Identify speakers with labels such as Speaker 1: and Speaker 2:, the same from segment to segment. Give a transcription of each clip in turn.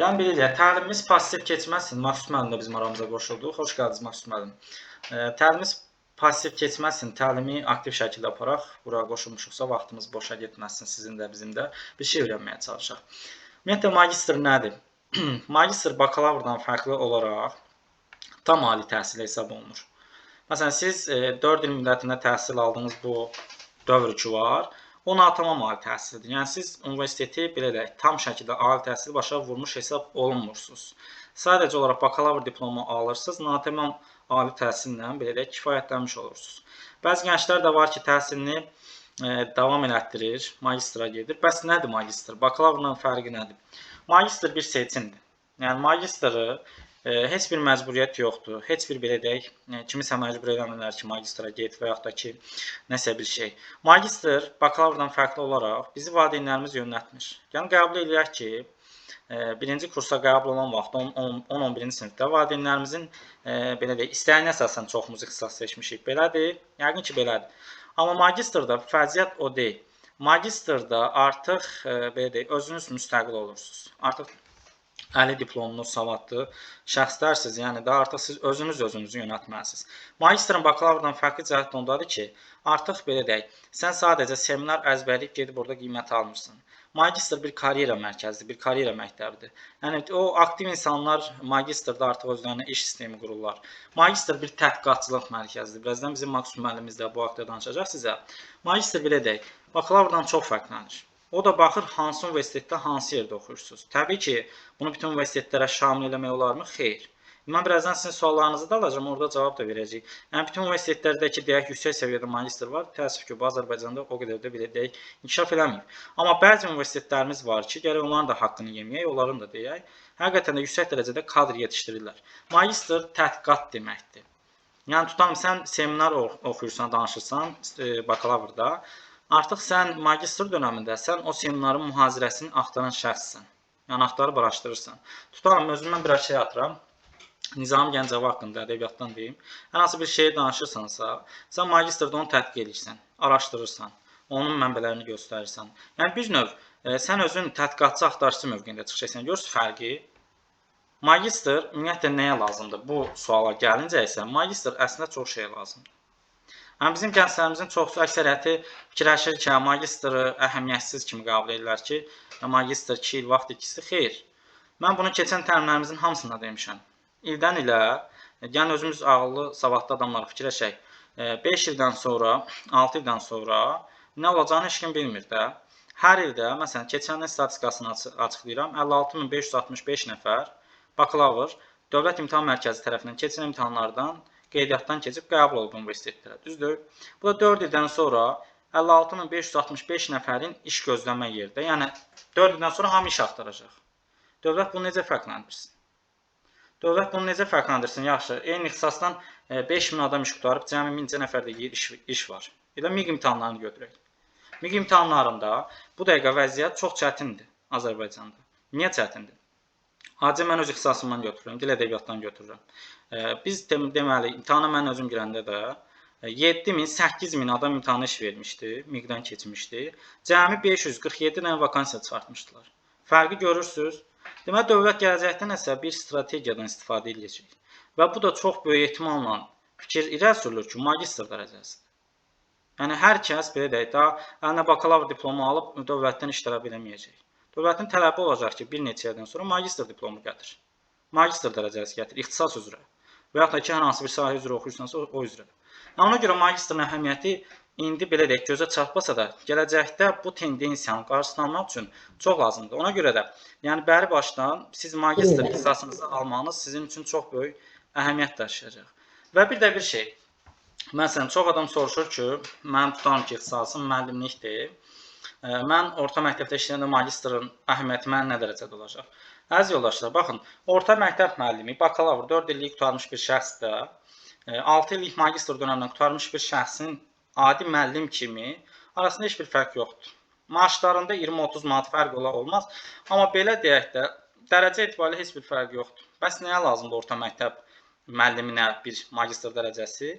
Speaker 1: Yəni beləcə, təlimimiz pasiv keçməsin. Maksud müəllim də bizim aramıza qoşuldu. Xoş gəldiniz Maksud müəllim. Təlimimiz pasiv keçməsin, təlimi aktiv şəkildə aparaq. Bura qoşulmuşuqsa vaxtımız boşa getməsin, sizin də bizim də bir şey öyrənməyə çalışaq. Ümumiyyətlə magistr nədir? Magistr bakalavrdan fərqli olaraq tam ali təhsil hesab olunur. Məsələn, siz 4 il müddətində təhsil aldığınız bu dövr ki var, ona tamam ali təhsildir. Yəni siz universiteti belə deyək, tam şəkildə ali təhsil başa vurmuş hesab olunmursunuz. Sadəcə olaraq bakalavr diplomu alırsınız, natamam ali təhsillə belə deyək kifayətlənmiş olursunuz. Bəzi gənclər də var ki, təhsilini davam elətdirir, magistra gedir. Bəs nədir magistr? Bakalavrla fərqi nədir? Magistr bir seçimdir. Yəni magistri heç bir məcburiyyət yoxdur. Heç bir belə deyək, kimisə məcbur eləmirlər ki, magistra get və yaxud da ki, nəsə bir şey. Magistr bakalavrdan fərqli olaraq bizi valideynlərimiz yönəltmir. Yəni qəbul eləyək ki, birinci kursa qəbul olan vaxt 10-11-ci sinifdə valideynlərimizin belə deyək, istəyinə əsasən çoxumuz ixtisas seçmişik. Belədir? Yəqin ki, belədir. Amma magistrda vəziyyət o deyil. Magistrda artıq belə deyək, özünüz müstəqil olursunuz. Artıq əli diplomlu, savadlı şəxslərsiniz, yəni də artıq siz özünüzü yönəltməlisiniz. Magistrın bakalavrdan fərqli cəhət ondadır ki, artıq belə deyək, sən sadəcə seminar əzbərləyib gedib orada qiymət almırsan. Magistr bir karyera mərkəzidir, bir karyera məktəbidir. Yəni o aktiv insanlar magistrda artıq özlərinə iş sistemi qururlar. Magistr bir tədqiqatçılıq mərkəzidir. Birazdan bizim Maksud müəllimimiz də bu haqda danışacaq sizə. Magistr belə deyək, bakalavrdan çox fərqlənir. O da baxır hansı universitetdə, hansı yerdə oxuyursunuz. Təbii ki, bunu bütün universitetlərə şamil eləmək olarmı? Xeyr. Mən birazdan sizin suallarınızı da alacağım, orada cavab da verəcəyik. Yəni bütün universitetlərdəki deyək yüksək səviyyədə magistr var. Təəssüf ki, bu Azərbaycanda o qədər də belə deyək inkişaf eləməyib. Amma bəzi universitetlərimiz var ki, gərək onların da haqqını yeməyək, onların da deyək. Həqiqətən də yüksək dərəcədə kadr yetişdirirlər. Magistr tədqiqat deməkdir. Yəni tutam sən seminar oxuyursan, danışırsan bakalavrda. Artıq sən magistr dönəmində sən o seminarın mühazirəsini axtaran şəxssən. Yəni axtarıb araşdırırsan. Tutalım, özümdən biraz şey atıram. Nizami Gəncəvi haqqında ədəbiyyatdan deyim. Hər hansı bir şeyi danışırsansa, sən magistrda onu tədqiq edirsən, araşdırırsan, onun mənbələrini göstərirsən. Yəni bir növ sən özün tədqiqatçı axtarıcı mövqeyində çıxacaqsan. Görürsüz fərqi? Magistr ümumiyyətlə nəyə lazımdır? Bu suala gəlincə isə magistr əslində çox şey lazımdır. Yəni bizim gənclərimizin çoxsu əksəriyyəti fikirləşir ki, magistri əhəmiyyətsiz kimi qəbul edirlər ki, magistr 2 il vaxt ikisi xeyr. Mən bunu keçən təlimlərimizin hamısında demişəm. İldən ilə, yəni özümüz ağıllı, savadlı adamlar fikirləşək. 5 ildən sonra, 6 ildən sonra nə olacağını heç kim bilmir də. Hər ildə, məsələn, keçən il statistikasını açıqlayıram, 56.565 nəfər bakalavr Dövlət İmtahan Mərkəzi tərəfindən keçirilən imtahanlardan qeydiyyatdan keçib qəbul olub universitetlərə. Düzdür? Bu da 4 ildən sonra 56.565 nəfərin iş gözləmə yerdə. Yəni 4 ildən sonra hamı iş axtaracaq. Dövlət bunu necə fərqləndirsin? Dövlət bunu necə fərqləndirsin? Yaxşı, eyni ixtisasdan 5000 adam iş qutarıb, cəmi 1000 nəfərdə iş var. Elə MİQ imtahanlarını götürək. MİQ imtahanlarında bu dəqiqə vəziyyət çox çətindir Azərbaycanda. Niyə çətindir? Acı mən öz ixtisasımdan götürürəm, dil ədəbiyyatdan götürürəm. Biz deməli, imtahana mən özüm girəndə də 7000-8000 adam imtahana iş vermişdi, MİQ-dən keçmişdi. Cəmi 547 dənə vakansiya çıxartmışdılar. Fərqi görürsünüz? Deməli, dövlət gələcəkdə nəsə bir strategiyadan istifadə edəcək. Və bu da çox böyük ehtimalla fikir irəli sürülür ki, magistr dərəcəsidir. Yəni, hər kəs, belə deyək, əlinə bakalavr diplomu alıb dövlətdən iş tələb eləməyəcək. Dövlətin tələbi olacaq ki, bir neçə ildən sonra magistr diplomu gətir. Magistr dərəcəsi gətir, ixtisas üzrə. Və yaxud da ki, hər hansı bir sahə üzrə oxuyursansa, o üzrə. Ona görə magistrın əhəmiyyəti indi belə deyək, gözə çarpmasa da, gələcəkdə bu tendensiyanı qarşısını almaq üçün çox lazımdır. Ona görə də, yəni bəri başdan siz magistr ixtisasınızı almanız sizin üçün çox böyük əhəmiyyət daşıyacaq. Və bir də bir şey, məsələn, çox adam soruşur ki, mən tutarım ki, ixtisasım müəllimlikdir. Mən orta məktəbdə işləyəndə magistrın əhəmiyyəti mənə nə dərəcədə olacaq? Əziz yoldaşlar, baxın, orta məktəb müəllimi, bakalavr 4 illik qutarmış bir şəxs də 6 illik magistr dönəmindən qutarmış bir şəxsin adi müəllim kimi arasında heç bir fərq yoxdur. Maaşlarında 20-30 manat fərq olmaz, amma belə deyək də, dərəcə etibarilə heç bir fərq yoxdur. Bəs nəyə lazımdır orta məktəb müəlliminə bir magistr dərəcəsi?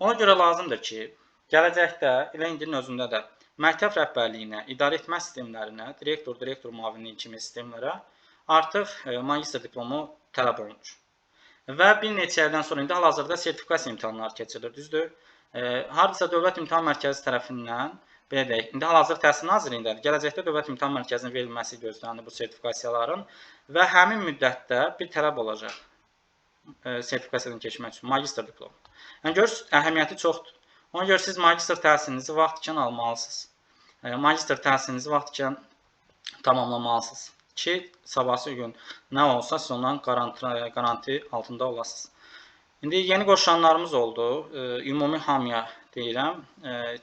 Speaker 1: Ona görə lazımdır ki, gələcəkdə, elə indinin özündə də məktəb rəhbərliyinə, idarəetmə sistemlərinə, direktor müavinliyi kimi sistemlərə artıq magistr diplomu tələb olunur. Və bir neçə ildən sonra indi hal-hazırda sertifikasiya imtahanları keçirilir, düzdür? Hardasa Dövlət İmtahan Mərkəzi tərəfindən, belə deyək, indi hal-hazırda Təhsil Nazirliyindədir. Gələcəkdə Dövlət İmtahan Mərkəzinin verilməsi gözlənilir bu sertifikasiyaların və həmin müddətdə bir tələb olacaq sertifikasiyadan keçmək üçün magistr diplomu. Yəni görürsünüz, əhəmiyyəti çoxdur. Ona görə siz magistr təhsilinizi vaxt ikən almalısınız. Magistr təhsilinizi vaxt ikən tamamlamalısınız ki, sabahsı gün nə olsa siz ondan garanti altında olasınız. İndi yeni qoşulanlarımız oldu. Ümumi hamıya deyirəm.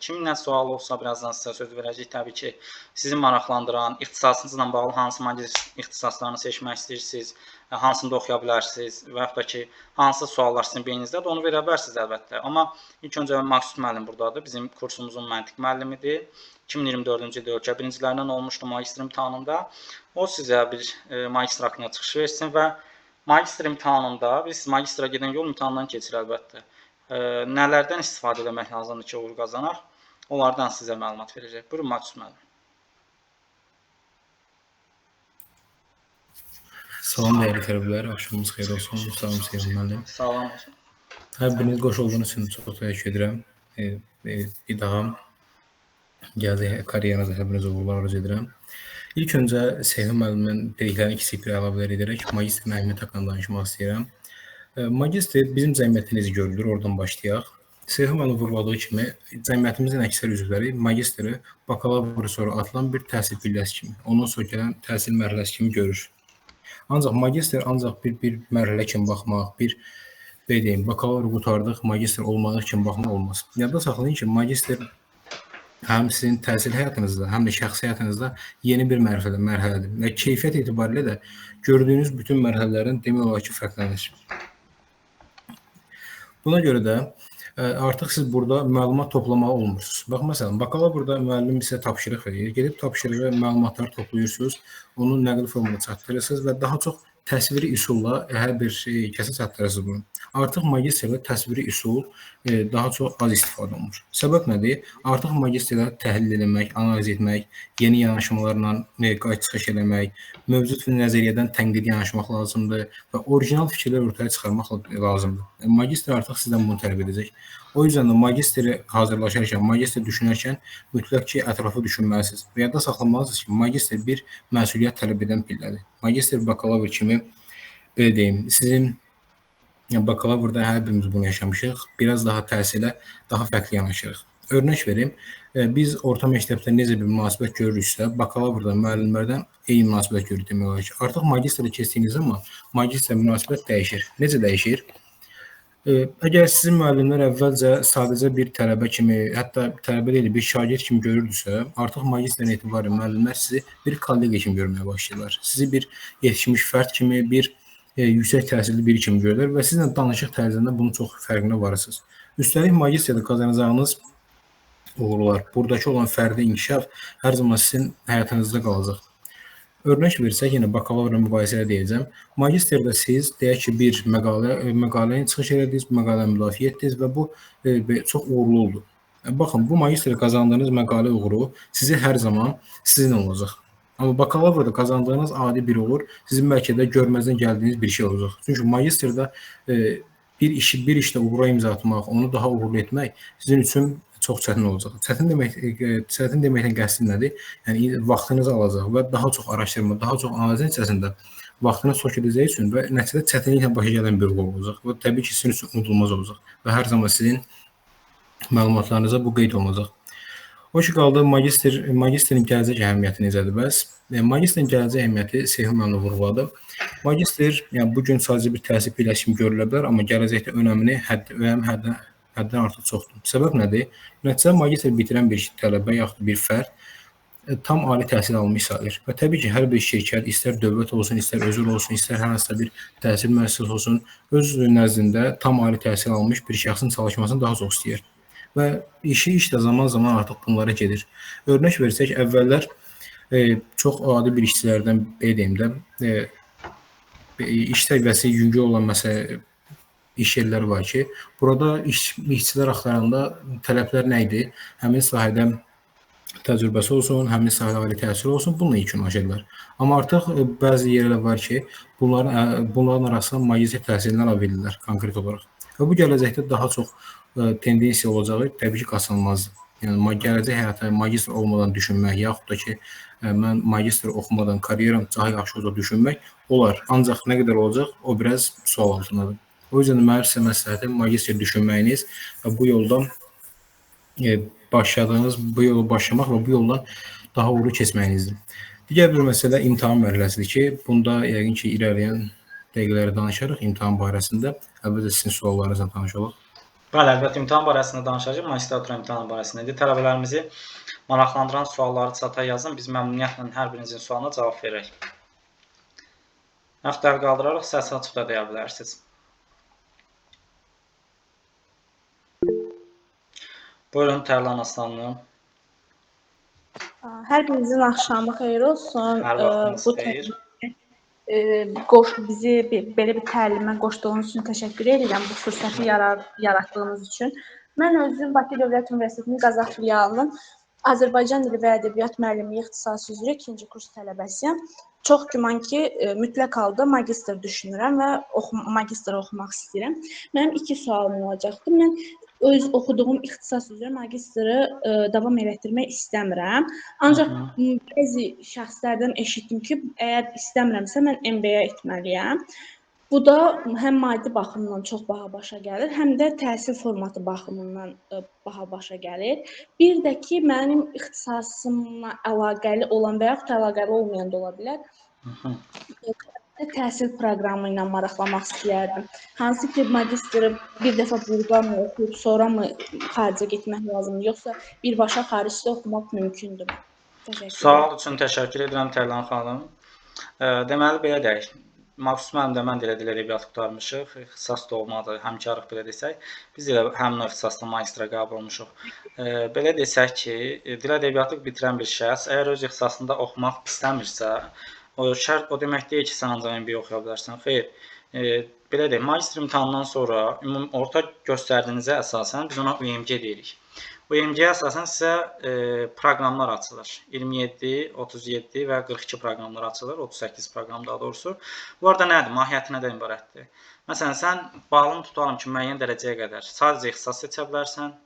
Speaker 1: Kiminlə sual olsa birazdan sizə söz verəcək. Təbii ki, sizi maraqlandıran, ixtisasınızla bağlı hansı magistr ixtisaslarını seçmək istəyirsiniz, hansında oxuya bilərsiniz və yaxud da ki, hansı suallar sizin beyninizdə onu verə bilərsiniz əlbəttə. Amma ilk öncə Maksud müəllim buradadır. Bizim kursumuzun məntiq müəllimidir. 2024-cü ildə ölkə birincilərindən olmuşdu magistr imtahanında. O sizə bir magistr haqqında çıxış versin və magistr imtahanında, biz magistra gedən yol imtahanından keçir əlbəttə. Nələrdən istifadə etmək lazımdır ki, uğur qazanaq? Onlardan sizə məlumat verəcək. Buyurun, Maksud müəllim.
Speaker 2: Salam dəyərli tələbələr, axşamınız xeyir olsun. Salam Seyhan müəllim.
Speaker 1: Salam olsun.
Speaker 2: Hər biriniz qoş olduğunuz üçün çox təşəkkür edirəm. Bir daha gələcək karyeranızda hər birinizə uğurlar arzu edirəm. İlk öncə Seyhan müəllimin dediklərini kiçik bir əlavələr edərək magistrin əhəmiyyəti haqqında danışmaq istəyirəm. Magistr bizim cəmiyyətdə necə görülür, oradan başlayaq. Seyhan müəllim vurğuladığı kimi cəmiyyətimizin əksər üzvləri magistri bakalavr sonra atılan bir təhsil pilləsi kimi, ondan sonra gələn təhsil mərhələsi kimi görür. Ancaq magistr bir mərhələ kimi baxmaq, belə deyim, bakalavr qurtardıq, magistr olmaq kimi baxmaq olmaz. Yadda saxlayın ki, magistr həm sizin təhsil həyatınızda, həm də şəxsi həyatınızda yeni bir mərhələdir və keyfiyyət etibarilə də gördüyünüz bütün mərhələlərin demək olar ki, fərqlənir. Buna görə də artıq siz burada məlumat toplamalı olmursunuz. Bax, məsələn, bakalavrda müəllim sizə tapşırıq verir, gedib tapşırığı məlumatları toplayırsınız, onu nəqli formada çatdırırsınız və daha çox təsviri üsulla hər bir kəsə çatdırırsınız bunu. Artıq magistrdə təsviri üsul daha çox az istifadə olunur. Səbəb nədir? Artıq magistrdə təhlil etmək, analiz etmək, yeni yanaşmalarla qayıt-çıxış etmək, mövcud nəzəriyyədən tənqidi yanaşmaq lazımdır və orijinal fikirlər ortaya çıxarmaq lazımdır. Magistr artıq sizdən bunu tələb edəcək. O yüzden də magistri hazırlaşarkən, magistri düşünərkən mütləq ki, ətrafı düşünməlisiniz. Və yadda saxlamalısınız ki, magistr bir məsuliyyət tələb edən pillədir. Magistr bakalavr kimi, belə deyim, sizin bakalavrda hər birimiz bunu yaşamışıq, biraz daha təhsilə daha fərqli yanaşırıq. Örnək verim, biz orta məktəbdə necə bir münasibət görürüksə, bakalavrda müəllimlərdən eyni münasibət görürük demək olar ki. Artıq magistrə keçdiyiniz zaman magistr münasibət dəyişir. Necə dəyişir? Əgər sizin müəllimlər əvvəlcə sadəcə bir tələbə kimi, hətta tələbə deyil, bir şagird kimi görürdüsə, artıq magistrdən etibarən müəllimlər sizi bir kollega kimi görməyə başlayırlar. Sizi bir yetişmiş fərd kimi, bir yüksək təhsilli biri kimi görürlər və sizlə danışıq tərzində bunun çox fərqinə varırsınız. Üstəlik magistrdə qazanacağınız uğurlar, buradakı olan fərdi inkişaf hər zaman sizin həyatınızda qalacaq. Örnək versək, yenə bakalavra mübahisələ deyəcəm. Magistrdə siz, deyək ki, bir məqaləni çıxış edədiniz, məqaləni müdafiə etdiniz və bu çox uğurlu oldu. Baxın, bu magistrdə qazandığınız məqalə uğuru sizi hər zaman sizin olacaq. Amma bakalavrda qazandığınız adi bir uğur sizin bəlkə də görməzdən gəldiyiniz bir şey olacaq. Çünki magistrdə bir işdə uğura imza atmaq, onu daha uğurlu etmək sizin üçün çox çətin olacaq. Çətin deməkdən qəsdim nədir? Yəni, vaxtınızı alacaq və daha çox araşdırma, daha çox analiz nəticəsində vaxtını çox edəcəyi üçün və nəticədə çətinliklə başa gələn bir uğur olacaq. Və təbii ki, sizin üçün unudulmaz olacaq və hər zaman sizin məlumatlarınıza bu qeyd olunacaq. O ki, qaldı magistrin gələcək əhəmiyyəti necədir bəs? Magistrin gələcək əhəmiyyəti Seyhan müəllim vurğuladı. Magistr, yəni bugün sadəcə bir təhsil pilləsi kimi görülə bilər, amma gələcəkdə önəmini həddən artıq çoxdur. Səbəb nədir? Nəticədə magistr bitirən bir tələbə yaxud bir fərd tam ali təhsil almış sayılır. Və təbii ki, hər bir şirkət, istər dövlət olsun, istər özür olsun, istər hər hansısa bir təhsil müəssisəsi olsun, öz nəzdində tam ali təhsil almış bir şəxsin çalışmasını daha çox istəyir. Və işi də zaman-zaman artıq bunlara gedir. Örnək versək, əvvəllər çox adi bir işçilərdən, belə deyim də, iş səviyyəsi yüngül olan məsələ, iş yerləri var ki, burada işçilər axtaranda tələblər nə idi? Həmin sahədə təcrübəsi olsun, həmin sahədə ali təhsil olsun, bununla yekun edirlər. Amma artıq bəzi yerlər var ki, bunların arasında magistr təhsilini ala bilirlər konkret olaraq. Və bu gələcəkdə daha çox tendensiya olacağı təbii ki, qaçınılmazdır. Yəni gələcək həyata magistr olmadan düşünmək, yaxud da ki, mən magistr oxumadan karyeram daha yaxşı olacaq düşünmək olar. Ancaq nə qədər olacaq, o biraz sual altındadır. O yüzden mənim sizə məsləhətim magistr düşünməyiniz və bu yoldan bu yolu başlamaq və bu yoldan daha uğurlu keçməyinizdir. Digər bir məsələ imtahan mərhələsidir ki, bunda yəqin ki, irəliyən dəqiqələrdə danışarıq imtahan barəsində. Əvvəlcə sizin suallarınızla tanış olaq.
Speaker 1: Bəli, əlbəttə imtahan barəsində danışacağıq, magistratura imtahanı barəsində. İndi tələbələrimizi maraqlandıran sualları çata yazın, biz məmnuniyyətlə hər birinizin sualına cavab verək. Əxtər qaldıraraq səs açıq da deyə bilərsiniz. Buyurun, Tərlan Aslanlı.
Speaker 3: Hər birinizin axşamı xeyir olsun.
Speaker 1: Hər vaxtınız xeyir.
Speaker 3: Bizi belə bir təlimə qoşduğunuz üçün təşəkkür edirəm, bu fürsəti yaratdığınız üçün. Mən özüm Bakı Dövlət Universitetinin Qazax filialının Azərbaycan dili və ədəbiyyat müəllimliyi ixtisası üzrə 2-ci kurs tələbəsiyəm. Çox güman ki, mütləq halda magistr düşünürəm və magistr oxumaq istəyirəm. Mənim 2 sualım olacaqdır. Mən öz oxuduğum ixtisas üzrə magistri davam elətdirmək istəmirəm. Ancaq bəzi şəxslərdən eşitdim ki, əgər istəmirəmsə mən MBA etməliyəm. Bu da həm maddi baxımdan çox baha başa gəlir, həm də təhsil formatı baxımından baha başa gəlir. Bir də ki, mənim ixtisasımla əlaqəli olan və yaxud əlaqəli olmayan da ola bilər. Təhsil proqramı ilə maraqlamaq istəyərdim. Hansı ki, magistri bir dəfə burada mı oxuyub, sonra mı xaricə getmək lazımdır, yoxsa birbaşa xaricdə oxumaq mümkündür?
Speaker 1: Sual üçün təşəkkür edirəm Tərlan xanım. Deməli, belə deyək. Maqsud müəllim də mən də dil ədəbiyyatı qurtarmışıq, ixtisas da olmadı, həmkarıq belə desək. Biz də həmin o ixtisasda magistra qəbul olmuşuq. Belə desək ki, dil ədəbiyyatı bitirən bir şəxs əgər öz ixtisasında oxumaq istəmirsə, o demək deyil ki, sən ancaq MBA oxuya bilərsən. Xeyr, belə deyək, magistr imtahanından sonra orta göstərdiyinizə əsasən biz ona UMG deyirik. UMG-yə əsasən sizə proqramlar açılır. 27, 37 və 42 proqramlar açılır, 38 proqram daha doğrusu. Bunlar da nədir? Mahiyyəti nədən ibarətdir? Məsələn, sən bağlını tutalım ki, müəyyən dərəcəyə qədər sadəcə ixtisas seçə bilərsən,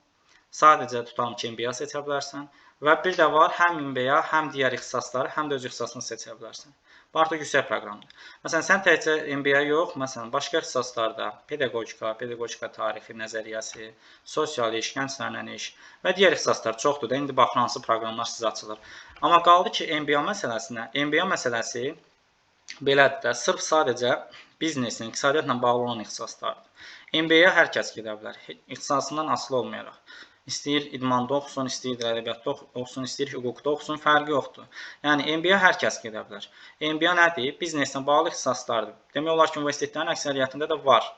Speaker 1: sadəcə tutalım ki, MBA seçə bilərsən və bir də var, həm MBA, həm digər ixtisasları, həm də öz ixtisasını seçə bilərsən. Bu artıq yüksək proqramdır. Məsələn, sən təkcə MBA yox, məsələn, başqa ixtisaslarda pedaqogika tarixi, nəzəriyyəsi, sosial iş, gənclərlə iş və digər ixtisaslar çoxdur da, indi baxın hansı proqramlar sizə açılır. Amma qaldı ki, MBA məsələsi belədir də, sırf sadəcə biznesin, iqtisadiyyatla bağlı olan ixtisaslardır. MBA hər kəs gedə bilər, ixtisasından asılı olmayaraq. İstəyir idmanda oxusun, istəyir dil ədəbiyyatda oxusun, istəyir hüquqda oxusun, fərqi yoxdur. Yəni, MBA hər kəs gedə bilər. MBA nədir? Bizneslə bağlı ixtisaslardır. Demək olar ki, universitetlərin əksəriyyətində də var.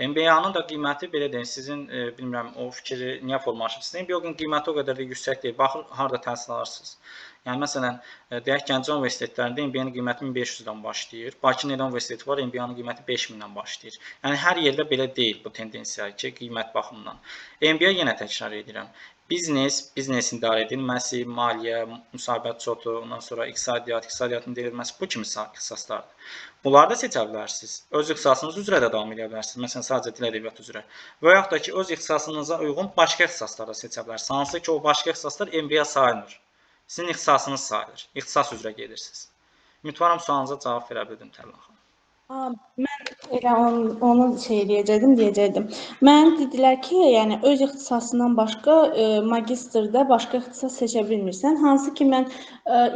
Speaker 1: MBA-nın da qiyməti, belə deyim, sizin, bilmirəm, o fikri niyə formalaşırsınız? MBA-nın qiyməti o qədər də yüksək deyil. Baxın, harada təhsil alırsınız. Yəni, məsələn, deyək, Gəncə universitetlərində MBA-nın qiyməti 1500-dən başlayır. Bakı Nida Universiteti var, MBA-nın qiyməti 5000-dən başlayır. Yəni, hər yerdə belə deyil bu tendensiya ki, qiymət baxımından. MBA yenə təkrar edirəm. Biznesin idarə edilməsi, maliyyə, müsahibət çotu, ondan sonra iqtisadiyyatın verilməsi bu kimi ixtisaslardır. Bunları da seçə bilərsiniz. Öz ixtisasınız üzrə də davam edə bilərsiniz. Məsələn, sadəcə dil ədəbiyyatı üzrə. Və yaxud da ki, öz ixtisasınıza uyğun başqa ixtisaslar da seçə bilərsiniz. Hansı ki, o başqa ixtisaslar MBA sayılmır. Sizin ixtisasınız sayılır. İxtisas üzrə gedirsiniz. Ümidvaram sualınıza cavab verə bildim Tərlan xanım.
Speaker 3: Mən elə onu deyəcəkdim. Mən dedilər ki, yəni öz ixtisasından başqa magistrdə başqa ixtisas seçə bilmirsən. Hansı ki, mən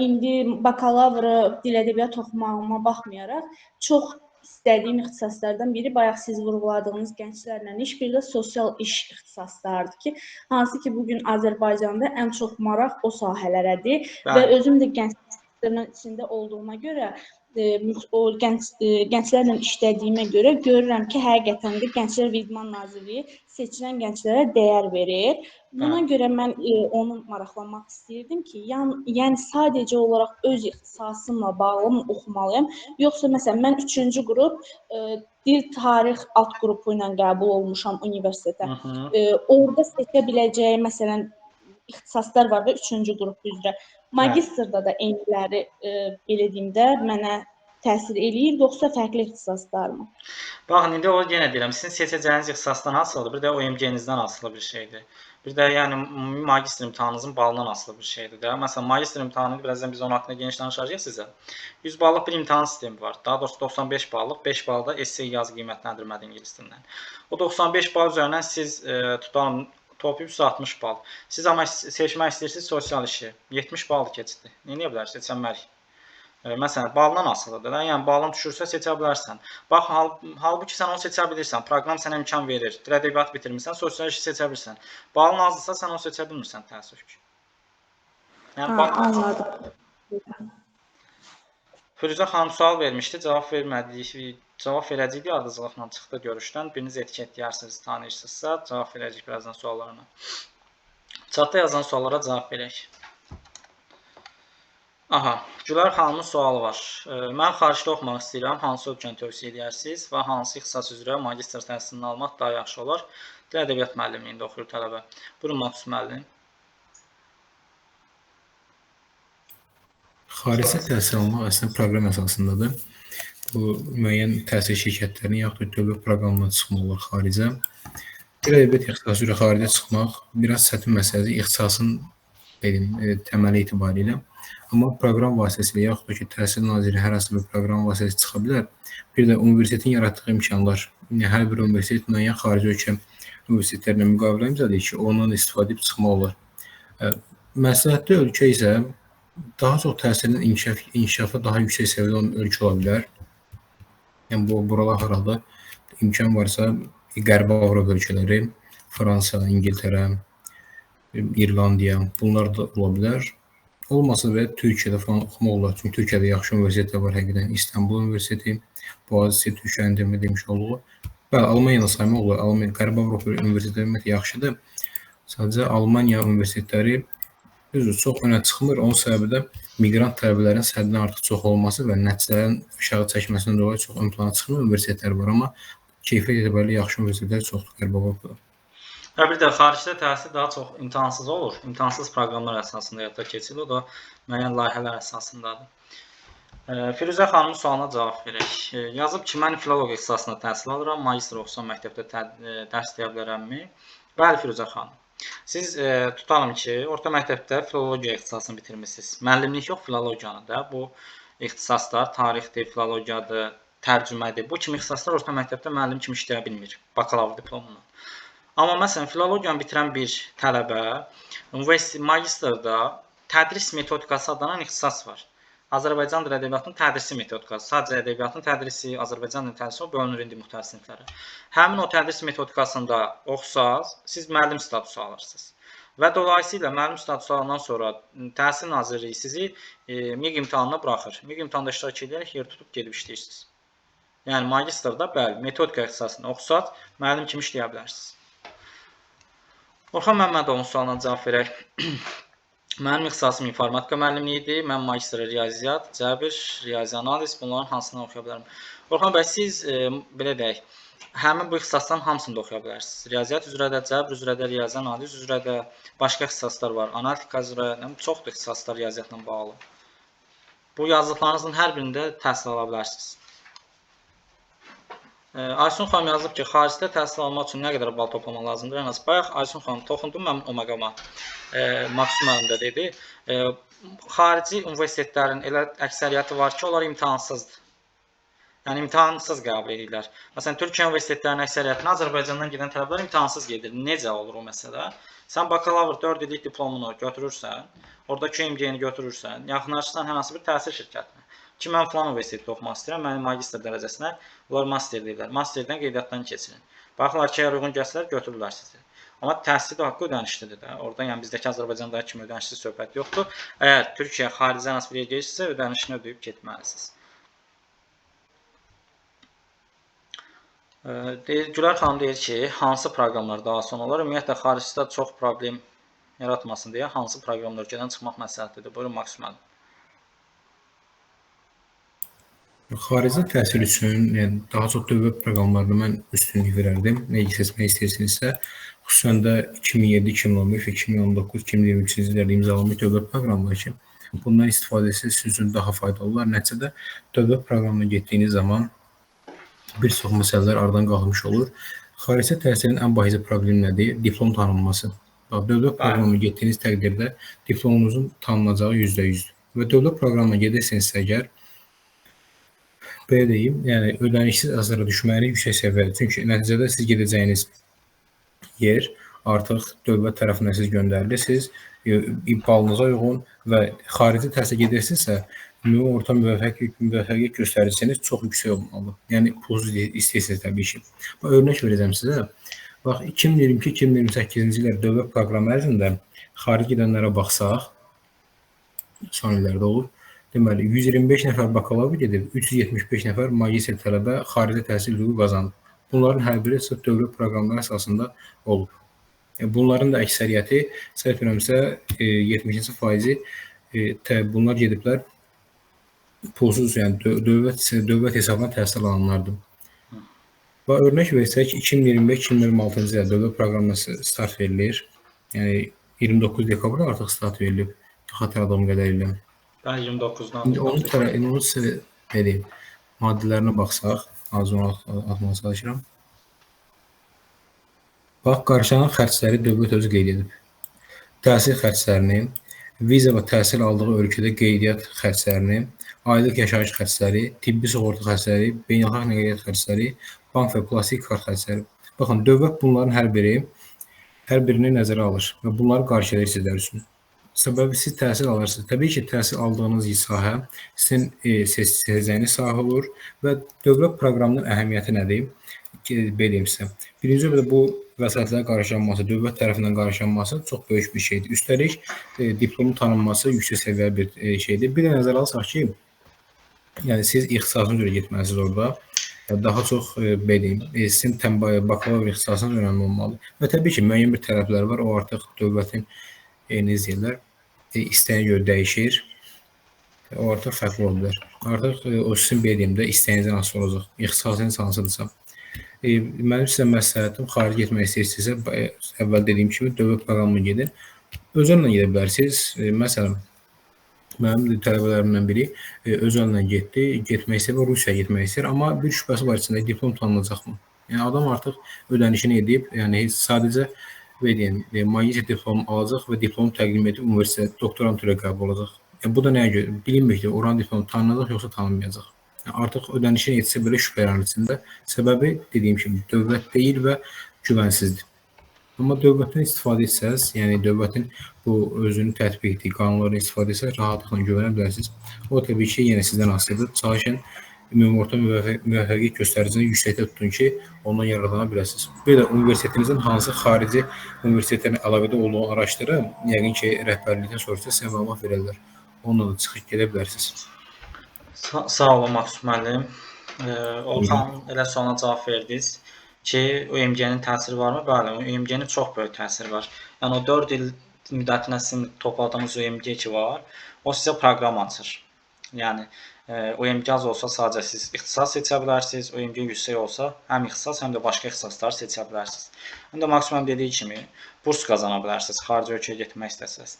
Speaker 3: indi bakalavrı dil ədəbiyyat oxumağıma baxmayaraq çox istədiyim ixtisaslardan biri bayaq siz vurğuladığınız gənclərlə iş, bir də sosial iş ixtisaslarıdır ki, hansı ki, bugün Azərbaycanda ən çox maraq o sahələrədir və özüm də gənclərin içində olduğuma görə o gənclərlə işlədiyimə görə görürəm ki, həqiqətən də Gənclər və İdman Nazirliyi seçilən gənclərə dəyər verir. Buna görə mən onu maraqlanmaq istəyirdim ki, yəni sadəcə olaraq öz ixtisasımla bağlı mı oxumalıyam, yoxsa məsələn mən 3-cü qrup dil tarix alt qrupu ilə qəbul olmuşam universitetə. Orada seçə biləcəyi məsələn ixtisaslar var da 3-cü qrup üzrə. Magistrda da eyniləri belə deyim də mənə təsir eləyir, yoxsa fərqli ixtisaslarmı?
Speaker 1: Baxın, indi o yenə deyirəm, sizin seçəcəyiniz ixtisasdan asılıdır, bir də OMG-nizdən asılı bir şeydir. Bir də yəni magistr imtahanınızın balından asılı bir şeydir də. Məsələn, magistr imtahanı birazdan biz onun haqqında geniş danışacağıq sizə. 100 ballıq bir imtahan sistemi var. Daha doğrusu 95 ballıq, 5 bal da essay yazı qiymətləndirmədə ingilis dilindən. O 95 bal üzərindən siz tutalım toplayıb 160 bal. Siz amma seçmək istəyirsiniz sosial işi. 70 baldır keçdi. Nə edə bilərsiniz? Seçənmərik. Məsələn, baldan asılıdır da. Yəni balın düşürsə seçə bilərsən. Bax, halbuki sən onu seçə bilirsən. Proqram sənə imkan verir. Dil ədəbiyyatı bitirmisən, sosial işi seçə bilirsən. Balın azdırsa sən onu seçə bilmirsən, təəssüf ki. Yəni
Speaker 3: Anladım.
Speaker 1: Firuzə xanım sual vermişdi, cavab vermədik. Cavab verəcəkdik, ardıcılıqla çıxdı görüşdən. Biriniz etiketləyərsiniz, tanıyırsınızsa, cavab verəcək birazdan suallarına. Chatda yazan suallara cavab verək. Aha, Gülər xanımın sualı var. Mən xaricdə oxumaq istəyirəm. Hansı ölkəni tövsiyə edərsiniz və hansı ixtisas üzrə magistr təhsilini almaq daha yaxşı olar? Dil ədəbiyyat müəllimliyində oxuyur tələbə. Buyurun, Maksud müəllim.
Speaker 2: Xarici təhsil almaq əslində proqram əsasındadır. Bu müəyyən təhsil şirkətlərinin yaxud da dövlət proqramından çıxmaq olar xaricə. Dil ədəbiyyat ixtisası üzrə xaricə çıxmaq biraz çətin məsələdir ixtisasın təməli etibarilə. Amma proqram vasitəsilə yaxud da ki, Təhsil Naziri hər hansı bir proqram vasitəsilə çıxa bilər. Bir də universitetin yaratdığı imkanlar, hər bir universitet müəyyən xarici ölkə universitetlərlə müqavilə imzalayır ki, ondan istifadə edib çıxmaq olar. Məsləhətli ölkə isə daha çox təhsilin inkişafı daha yüksək səviyyədə olan ölkə ola bilər. Yəni, buralar harada imkan varsa, Qərbi Avropa ölkələri, Fransa, İngiltərə, İrlandiya, bunlar da ola bilər. Olmasa və Türkiyədə falan oxumaq olar. Çünki Türkiyədə yaxşı universitetlər var həqiqətən. İstanbul Universiteti, Boğaziçi, Türkiyənin demə demiş olduğu. Bəli, Almaniyanı saymaq olar. Qərbi Avropa universitetləri yaxşıdır. Sadəcə Almaniya universitetləri çox önə çıxmır. Onun səbəbi də miqrant tələbələrin səddindən artıq çox olması və nəticələrin aşağı çəkməsindən dolayı çox ön plana çıxmır universitetlər var. Amma keyfiyyət etibarilə yaxşı universitetlər çoxdur Qərbi Avropada.
Speaker 1: Və bir də xaricdə təhsil daha çox imtahansız olur. İmtahansız proqramlar əsasında həyata keçirilir. O da müəyyən layihələr əsasındadır. Firuzə xanımın sualına cavab verək. Yazıb ki, mən filologiya ixtisasında təhsil alıram. Magistr oxusam məktəbdə dərs deyə bilərəmmi? Bəli, Firuzə xanım. Siz tutalım ki, orta məktəbdə filologiya ixtisasını bitirmişsiniz. Müəllimlik yox, filologiyanı da. Bu ixtisaslar tarixdir, filologiyadır, tərcümədir. Bu kimi ixtisaslar orta məktəbdə müəllim kimi işləyə bilmir. Bakalavr diplomunu. Amma məsələn, filologiyanı bitirən bir tələbə magistrda tədris metodikası adlanan ixtisas var. Azərbaycan dil ədəbiyyatının tədrisi metodikası. Sadəcə ədəbiyyatın tədrisi, Azərbaycan dil tədrisi bölünür indi müxtəlif siniflərə. Həmin o tədris metodikasında oxusaz, siz müəllim statusu alırsınız. Və dolayısıyla müəllim statusu alandan sonra Təhsil Nazirliyi sizi MİQ imtahanına buraxır. MİQ imtahanında iştirak edərək yer tutub gedib işləyirsiniz. Yəni magistrda bəli, metodika ixtisasını oxusaz, müəllim kimi işləyə bilərsiniz. Orxan Məmmədovun sualına cavab verək. Mənim ixtisasım informatika müəllimliyidir. Mən magistr riyaziyyat, cəbir, riyazi analiz, bunların hansını oxuya bilərəm? Orxan bəy, siz belə deyək, həmin bu ixtisasların hamısını da oxuya bilərsiniz. Riyaziyyat üzrə də, cəbir üzrə də, riyazi analiz üzrə də, başqa ixtisaslar var. Analitika üzrə, çoxdur ixtisaslar riyaziyyatla bağlı. Bu yazdıqlarınızın hər birində təhsil ala bilərsiniz. Aysun xanım yazıb ki, xaricdə təhsil almaq üçün nə qədər bal toplamaq lazımdır? Ən az bayaq Aysun xanım toxundum mən o məqama. Maksud müəllim də dedi. Xarici universitetlərin elə əksəriyyəti var ki, onlar imtahansızdır. Yəni imtahansız qəbul edirlər. Məsələn, Türkiyə universitetlərinin əksəriyyətini Azərbaycandan gedən tələbələr imtahansız gedir. Necə olur o məsələ? Sən bakalavr 4 illik diplomunu götürürsən, oradakı OMG-ni götürürsən, yaxınlaşırsan hər hansı bir təhsil şirkətinə. Ki, mən falan universitetdə oxumaq istəyirəm, mənim magistr dərəcəsinə, onlar master deyirlər. Masterdən qeydiyyatdan keçirin. Baxırlar ki, əgər uyğun gəlsələr, götürürlər sizi. Amma təhsil haqqı ödənişlidir də. Orada yəni bizdəki Azərbaycandakı kimi ödənişsiz söhbət yoxdur. Əgər Türkiyə xaricə hansı bir yerə gedirsinizsə, ödənişini ödəyib getməlisiniz. Gülər xanım deyir ki, hansı proqramlar daha son olar? Ümumiyyətlə, xaricdə çox problem yaratmasın deyə hansı proqramlar ölkədən çıxmaq məsləhətlidir? Buyurun, Maksud müəllim.
Speaker 2: Xarici təhsil üçün daha çox dövlət proqramlarına mən üstünlük verərdim. Nəyi seçmək istəyirsinizsə, xüsusən də 2007, 2015 və 2019, 2023-cü illərdə imzalanmış dövlət proqramları ki, bundan istifadə etsəz sizin üçün daha faydalı olar. Nəticədə dövlət proqramına getdiyiniz zaman bir çox məsələlər aradan qalmış olur. Xarici təhsilin ən bariz problemi nədir? Diplom tanınması. Bax, dövlət proqramına getdiyiniz təqdirdə diplomunuzun tanınacağı %100-dür. Və dövlət proqramına gedirsinizsə əgər, belə deyim, yəni ödənişsiz əsaslara düşməyiniz yüksək səviyyədir. Çünki nəticədə siz gedəcəyiniz yer artıq dövlət tərəfindən siz göndərilirsiniz, balınıza uyğun və xarici təhsilə gedirsinizsə, ümumi orta müvəffəqiyyət göstəriciniz çox yüksək olmalı. Yəni pulsuz istəyirsiniz təbii ki. Örnək verəcəm sizə. Bax 2022-2028-ci illər dövlət proqramı ərzində xarici gedənlərə baxsaq, son illərdə olur. Deməli 125 nəfər bakalavr gedib, 375 nəfər magistr tələbə xarici təhsil hüququ qazanıb. Bunların hər biri sırf dövlət proqramları əsasında olub. Bunların da əksəriyyəti, səhv etmirəmsə, 70-ci faizi bunlar gediblər pulsuz, yəni dövlət hesabına təhsil alanlardır. Və örnək versək, 2025-2026-cı ildə dövlət proqramına start verilir. Yəni 29 dekabrda artıq start verilib, xatırladığım qədərilə.
Speaker 1: Ben 29'dan.
Speaker 2: Onun deyim, maddələrinə baxsaq, az onu atmağa çalışıram. Bax, qarşılanan xərcləri dövlət özü qeyd edib. Təhsil xərclərini, viza və təhsil aldığı ölkədə qeydiyyat xərclərini, aylıq yaşayış xərcləri, tibbi sığorta xərcləri, beynəlxalq nəqliyyat xərcləri, bank və plastik kart xərcləri. Baxın, dövlət bunların hər birini nəzərə alır və bunları qarşılayır sizlər üçün. Səbəbi siz təhsil alırsınız. Təbii ki, təhsil aldığınız sahə sizin seçəcəyiniz sahə olur və dövlət proqramının əhəmiyyəti nədir? Beləyim sizə. Birinci növbədə bu vəsaitlərin qarşılanması, dövlət tərəfindən qarşılanması çox böyük bir şeydir. Üstəlik, diplomun tanınması yüksək səviyyəli bir şeydir. Bir də nəzərə alsaq ki, yəni siz ixtisasına görə getməlisiniz orada. Daha çox, beləyim, sizin bakalavr ixtisasınız önəmli olmalıdır. Və təbii ki, müəyyən bir tələblər var, o artıq dövlətin necə istəyinə görə dəyişir. O artıq fərqli ola bilər. Artıq o sizin beləyimdə istəyinizdən asılı olacaq. İxtisasınız hansıdırsa. Mənim sizə məsləhətim, xarici getmək istəyirsinizsə, əvvəl dediyim kimi dövlət proqramına gedin. Özəllə gedə bilərsiniz. Məsələn, mənim tələbələrimdən biri özəllə getmək istəyir və Rusiyaya getmək istəyir. Amma bir şübhəsi var içində, diplom tanınacaqmı? Yəni, adam artıq ödənişini edib, yəni sadəcə magistr diplomu alacaq və diplomu təqdim edib universitet doktorantura qəbul olacaq. Bu da nəyə görə? Bilinmir ki, oranın diplomu tanınacaq yoxsa tanınmayacaq. Artıq ödənişini etsə belə şübhələrin içində. Səbəbi dediyim kimi dövlət deyil və güvənsizdir. Amma dövlətdən istifadə etsəz, yəni dövlətin bu özünün tətbiq etdiyi qanunlardan istifadə etsəz, rahatlıqla güvənə bilərsiniz. O təbii ki, yenə sizdən asılıdır. Çalışın ümumi orta müvəffəqiyyət göstəricini yüksəkdə tutun ki, ondan yararlana biləsiniz. Bir də universitetinizin hansı xarici universitetlərin əlaqədə olduğunu araşdırın. Yəqin ki, rəhbərlikdən soruşsa sizə məlumat verərlər. Onunla da çıxıb gedə bilərsiniz.
Speaker 1: Sağ olun Maksud müəllim. Olxan elə sualına cavab verdiniz ki, UMG-nin təsiri varmı? Bəli, UMG-nin çox böyük təsiri var. Yəni o 4 il müddətinə sizin topladığınız UMG ki var, o sizə proqram açır. Yəni UMG az olsa sadəcə siz ixtisas seçə bilərsiniz, UMG yüksək olsa həm ixtisas, həm də başqa ixtisasları seçə bilərsiniz. Həm də Maksud müəllim dediyi kimi burs qazana bilərsiniz, xarici ölkəyə getmək istəsəz.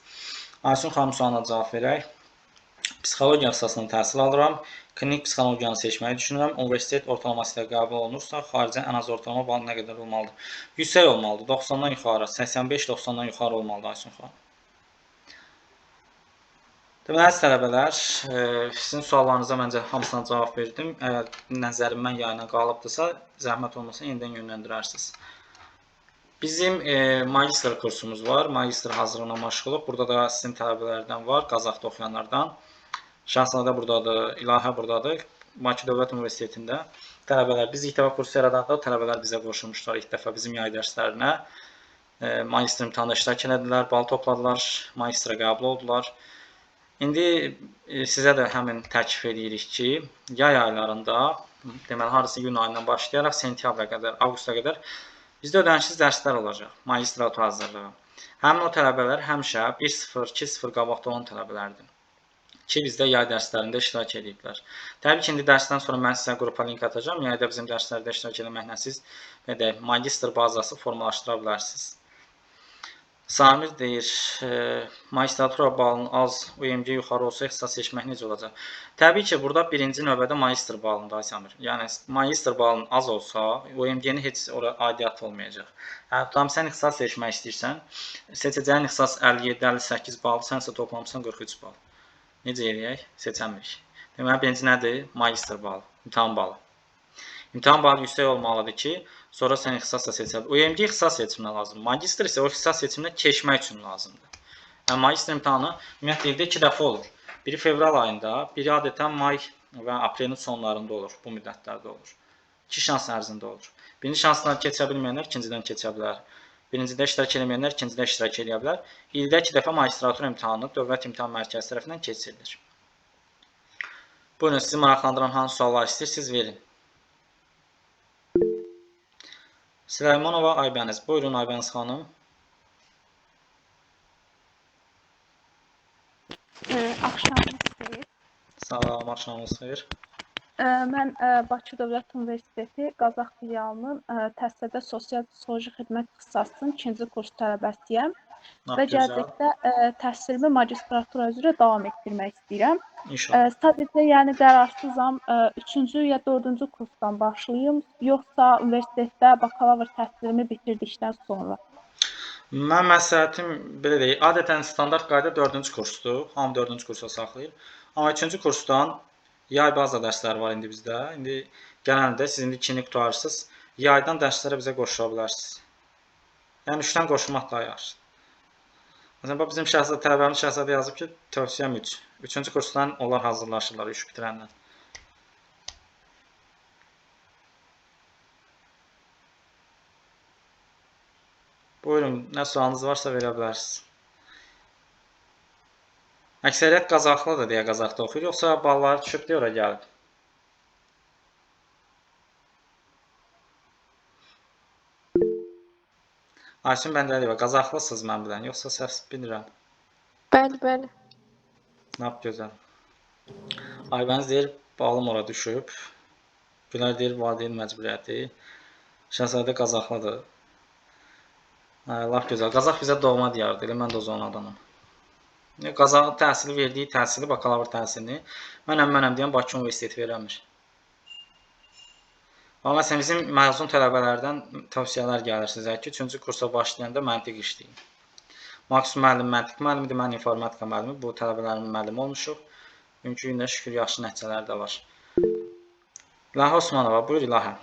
Speaker 1: Aysun xanım sualına cavab verək. Psixologiya ixtisasından təhsil alıram. Klinik psixologiyanı seçməyi düşünürəm. Universitet ortalaması ilə qəbul olunursa, xaricə ən az ortalama bal nə qədər olmalıdır? Yüksək olmalıdır. 90-dan yuxarı, 85-90-dan yuxarı olmalıdır Aysun xanım. Deməli, əziz tələbələr, sizin suallarınıza məncə hamısına cavab verdim. Əgər nəzərimdən yayına qalıbdırsa, zəhmət olmasa yenidən yönləndirərsiniz. Bizim magistr kursumuz var. Magistr hazırlığına məşğuluq. Burada da sizin tələbələrdən var, Qazaxda oxuyanlardan. Şahzadə buradadır, İlahə buradadır. Bakı Dövlət Universitetində tələbələr. Biz ilk dəfə kursu yaradanda tələbələr bizə qoşulmuşlar ilk dəfə bizim yay dərslərinə. Magistr imtahanda iştirak etdilər, bal topladılar, magistra qəbul oldular. İndi sizə də həmin təklif edirik ki, yay aylarında, deməli, harısı iyun ayından başlayaraq sentyabra qədər, avqusta qədər bizdə ödənişsiz dərslər olacaq, magistratura hazırlığı. Həmin o tələbələr həmişə 1-0, 2-0 qabaqda olan tələbələrdir. ki, bizdə yay dərslərində iştirak ediblər. Təbii ki, indi dərsdən sonra mən sizə qrupa link atacağım. Yayda bizim dərslərdə iştirak etməklə siz magistr bazası formalaşdıra bilərsiniz. Samir deyir, magistratura balının az, UMG yuxarı olsa ixtisas seçmək necə olacaq? Təbii ki, burada birinci növbədə magistr balında Samir. Yəni, magistr balının az olsa, UMG-nin heç ora aidiyyatı olmayacaq. Tam sən ixtisas seçmək istəyirsən, seçəcəyin ixtisas 57-58 bal, sən isə toplamısan 43 bal. Necə eləyək? Seçəmirik. Deməli, birinci nədir? Magistr balı, imtahan balı. İmtahan balı yüksək olmalıdır ki, sonra sən ixtisas da seçə bilərsən. UMG ixtisas seçiminə lazımdır. Magistr isə o ixtisas seçiminə keçmək üçün lazımdır. Yəni, magistr imtahanı ümumiyyətlə ildə 2 dəfə olur. Biri fevral ayında, biri adətən may və aprelin sonlarında olur. Bu müddətlərdə olur. 2 şans ərzində olur. Birinci şansdan keçə bilməyənlər ikincidən keçə bilər. Birincidə iştirak etməyənlər ikincidə iştirak edə bilər. İldə 2 dəfə magistratura imtahanı Dövlət İmtahan Mərkəzi tərəfindən keçirilir. Buyurun, sizi maraqlandıran hansı suallar istəyirsiniz, verin. Süleymanova Aybəniz. Buyurun Aybəniz xanım.
Speaker 4: Axşamınız xeyir.
Speaker 1: Salam, axşamınız xeyir.
Speaker 4: Mən Bakı Dövlət Universiteti Qazax filialının təhsildə sosial psixoloji xidmət ixtisasının 2-ci kurs tələbəsiyəm və gələcəkdə təhsilimi magistratura üzrə davam etdirmək istəyirəm.
Speaker 1: İnşallah.
Speaker 4: Sadəcə, yəni qararsızam, 3-cü ya 4-cü kursdan başlayım, yoxsa universitetdə bakalavr təhsilimi bitirdikdən sonra.
Speaker 1: Mən məsləhətim belə deyil. Adətən standart qayda 4-cü kursdur. Hamı 4-cü kursa saxlayır. Amma 3-cü kursdan yay baza dərsləri var indi bizdə. İndi genəldə siz indi 2-ni qurtarırsınız. Yaydan dərslərə bizə qoşula bilərsiniz. Yəni 3-dən qoşulmaq daha yaxşıdır. Məsələn, bizim şəhzədə tələbəmiz şəhzədə yazıb ki, tövsiyəm 3. 3-cü kursdan onlar hazırlaşırlar 3 bitirəndən. Buyurun, nə sualınız varsa verə bilərsiniz. Əksəriyyət Qazaxlıdır deyə Qazaxda oxuyur, yoxsa balları düşüb deyə ora gəlib? Ayşin Bəndəliyeva, Qazaxlısınız mən bilən, yoxsa səhv bilirəm?
Speaker 5: Bəli, bəli.
Speaker 1: Lap gözəl. Aybəniz deyir, balım ora düşüb. Gülər deyir, valideyn məcburiyyəti. Şəhzadə Qazaxlıdır. Lap gözəl. Qazax bizə doğma diyardır, elə mən də o zonadanam. Qazaxın təhsili verdiyi təhsili, bakalavr təhsilini mənəm deyən Bakı Universiteti verəmir. Amma məsələn, bizim məzun tələbələrdən tövsiyələr gəlir sizə ki, 3-cü kursa başlayanda məntiq işləyin. Maksimum müəllim məntiq müəllimidir, mən informatika müəllimi, bu tələbələrimin müəllimi olmuşuq. Bugünkü gündə şükür yaxşı nəticələr də var. İlahə Osmanova, buyur İlahə.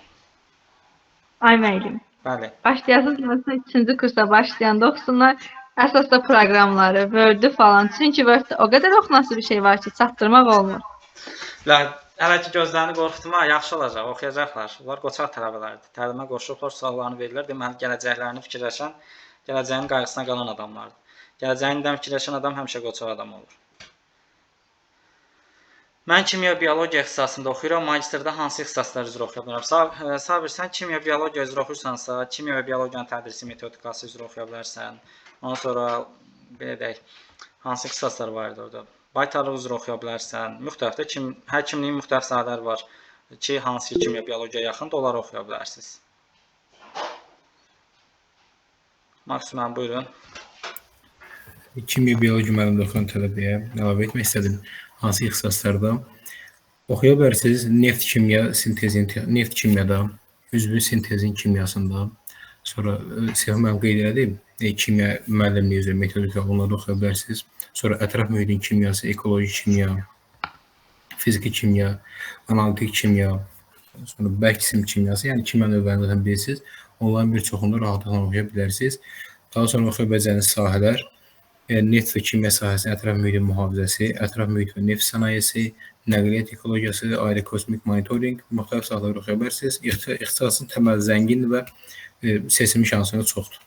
Speaker 6: Ay müəllim.
Speaker 1: Bəli.
Speaker 6: Başlayasınız 3-cü kursa başlayanda oxusunlar. Əsasda proqramları, Word-ü falan. Çünki Word-də o qədər oxunası bir şey var ki, çatdırmaq olmur.
Speaker 1: Hələ ki gözlərini qorxutma, yaxşı olacaq, oxuyacaqlar. Onlar qoçaq tələbələrdir. Təlimə qoşulublar, suallarını verirlər. Deməli, gələcəklərini fikirləşən, gələcəyin qayğısına qalan adamlardır. Gələcəyindən fikirləşən adam həmişə qoçaq adam olur. Mən kimya biologiya ixtisasında oxuyuram. Magistrdə hansı ixtisaslar üzrə oxuya bilərəm? Sabir, sən kimya biologiya üzrə oxuyursansa, kimya və biologiyanın tədrisi metodikası üzrə oxuya bilərsən. Ondan sonra belə deyək, hansı ixtisaslar var idi orada? Baytarlıq üzrə oxuya bilərsən. Müxtəlif də həkimliyin müxtəlif sahələri var ki, hansı kimya biologiyaya yaxındır, onları oxuya bilərsiniz. Maksimum buyurun.
Speaker 2: Kimya biologiya müəllimində oxuyan tələbəyə əlavə etmək istədim. Hansı ixtisaslarda oxuya bilərsiniz? Neft kimyada, üzvü sintezin kimyasında. Sonra Sevim müəllim qeyd elədim, kimya müəllimliyi üzrə metodika onları oxuya bilərsiniz. Sonra ətraf mühitin kimyası, ekoloji kimya, fiziki kimya, analitik kimya, sonra bərk cisim kimyası, yəni kimya növlərini bilirsiniz. Onların bir çoxunu rahatlıqla oxuya bilərsiniz. Daha sonra oxuya biləcəyiniz sahələr neft və kimya sahəsinin ətraf mühitin mühafizəsi, ətraf mühit və neft sənayesi, nəqliyyat ekologiyası, ayrı kosmik monitoring, müxtəlif sahələr oxuya bilərsiniz. İxtisasın təməl zəngindir və seçilmə şansınız çoxdur.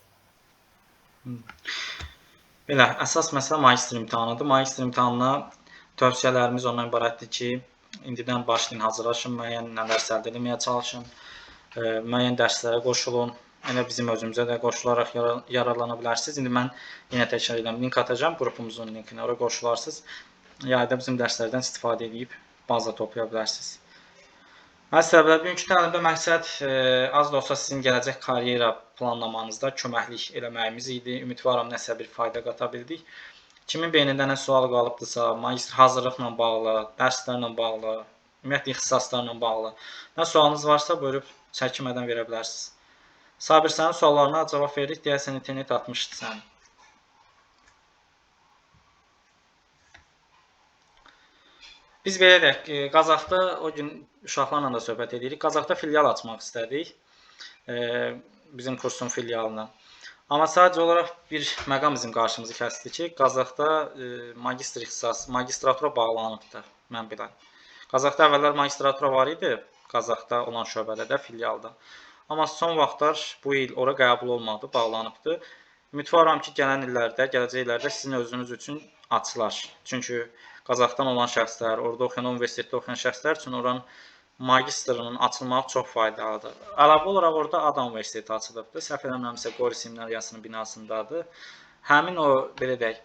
Speaker 1: Belə, əsas məsələ magistr imtahanıdır. Magistr imtahanına tövsiyələrimiz ondan ibarətdir ki, indidən başlayın, hazırlaşın, müəyyən nələrsə əldə etməyə çalışın, müəyyən dərslərə qoşulun. Elə bizim özümüzə də qoşularaq yararlana bilərsiniz. İndi mən yenə təkrar edirəm, link atacağım, qrupumuzun linkini, oraya qoşularsınız. yayda bizim dərslərdən istifadə edib baza toplaya bilərsiniz. Əziz tələbələr, bugünkü təlimdə məqsəd az da olsa sizin gələcək karyera planlamanızda köməklik eləməyimiz idi. Ümidvaram nəsə bir fayda qata bildik. Kimin beynində nə sual qalıbdısa, magistr hazırlıqla bağlı, dərslərlə bağlı, ümumiyyətlə ixtisaslarla bağlı nə sualınız varsa buyurub çəkinmədən verə bilərsiniz. Sabir, sənin suallarına cavab verdik, deyəsən internet atmışdı sən. Biz belə deyək, Qazaxda o gün uşaqlarla da söhbət edirik. Qazaxda filial açmaq istədik, bizim kursun filialına. Amma sadəcə olaraq bir məqam bizim qarşımızı kəsdi ki, Qazaxda magistr ixtisası, magistratura bağlanıbdır, mən bilən. Qazaxda əvvəllər magistratura var idi, Qazaxda olan şöbədə də, filialda. Amma son vaxtlar bu il ora qəbul olmadı, bağlanıbdır. Ümidvaram ki, gələn illərdə, gələcək illərdə sizin özünüz üçün açılar. Çünki Qazaxdan olan şəxslər, orada oxuyan, universitetdə oxuyan şəxslər üçün oranın magistrının açılmağı çox faydalıdır. Əlavə olaraq orada ADA Universiteti açılıbdır. Səhv eləmirəmsə, Qori seminariyasının binasındadır. Həmin o, belə deyək,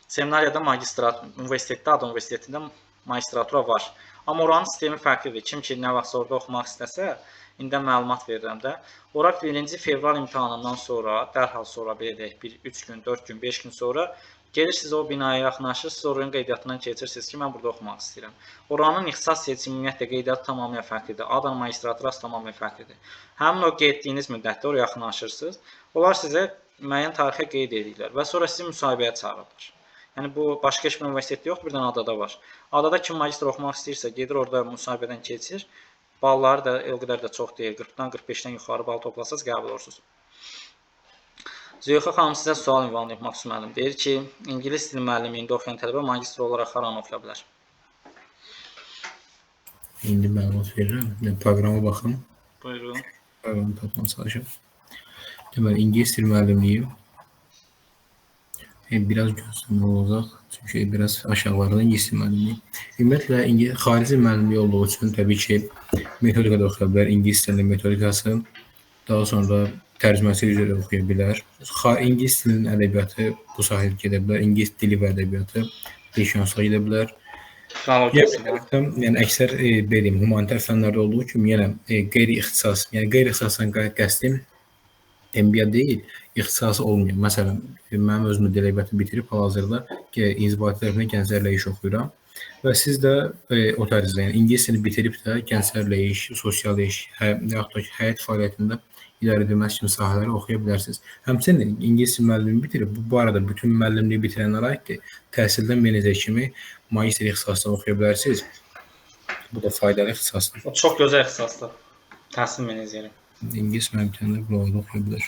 Speaker 1: seminariyada universitetdə, ADA Universitetində magistratura var. Amma oranın sistemi fərqlidir. Kim ki, nə vaxtsa orada oxumaq istəsə, indi məlumat verirəm də. Ora 1-ci fevral imtahanından sonra, dərhal sonra, belə deyək, 3 gün, 4 gün, 5 gün sonra gelirsiniz o binaya yaxınlaşırsınız, oranın qeydiyyatından keçirsiniz ki, mən burada oxumaq istəyirəm. Oranın ixtisas seçimi ümumiyyətlə qeydiyyatı tamamilə fərqlidir. ADA magistraturası tamamilə fərqlidir. Həmin o qeyd etdiyiniz müddətdə oraya yaxınlaşırsınız. Onlar sizə müəyyən tarixə qeyd edirlər və sonra sizi müsahibəyə çağırırlar. Yəni bu başqa heç bir universitetdə yoxdur, bir dənə ADA-da var. ADA-da kim magistr oxumaq istəyirsə, gedir orada müsahibədən keçir. Balları da o qədər də çox deyil. 40-dan 45-dən yuxarı bal toplasanız qəbul olursunuz. Züleyxa xanım sizə sual ünvanlayıb Maksud müəllim. Deyir ki, ingilis dili müəllimliyində oxuyan tələbə magistr olaraq hər an oxuya bilər.
Speaker 2: İndi məlumat verirəm. Proqrama baxın.
Speaker 1: Buyurun.
Speaker 2: Proqramı tapmağa çalışım. Deməli, ingilis dili müəllimliyi biraz gözləmə olacaq. Çünki biraz aşağılarda ingilis dili müəllimliyi. Ümumiyyətlə, xarici müəllimliyi olduğu üçün təbii ki, metodikada oxuya bilər. İngilis dilinin metodikası. Daha sonra tərcüməsi üzrə oxuya bilər. İngilis dilinin ədəbiyyatı bu sahədə gedə bilər. İngilis dili və ədəbiyyatı dil-şünaslıq gedə bilər. Yəni əksər dediyim humanitar fənlərdə olduğu kimi yenə qeyri-ixtisas, yəni qeyri-ixtisasdan qəsdim MBA deyil, ixtisası olmayan. Məsələn, mənim özümü dil ədəbiyyatı bitirib hal-hazırda inzibati tərəfindən gənclərlə iş oxuyuram. Və siz də o tərzdə, yəni ingilis dilini bitirib də gənclərlə iş, sosial iş, yaxud da ki, həyat fəaliyyətində ilərləməsi kimi sahələri oxuya bilərsiniz. Həmçinin ingilis dili müəllimliyi bitirib, bu arada bütün müəllimliyi bitirənlərə aiddir. Təhsildən menecer kimi magistr ixtisasını oxuya bilərsiniz. Bu da faydalı ixtisasdır.
Speaker 1: O çox gözəl ixtisasdır. Təhsil meneceri.
Speaker 2: İngilis müəllimliyi burada oxuya bilər.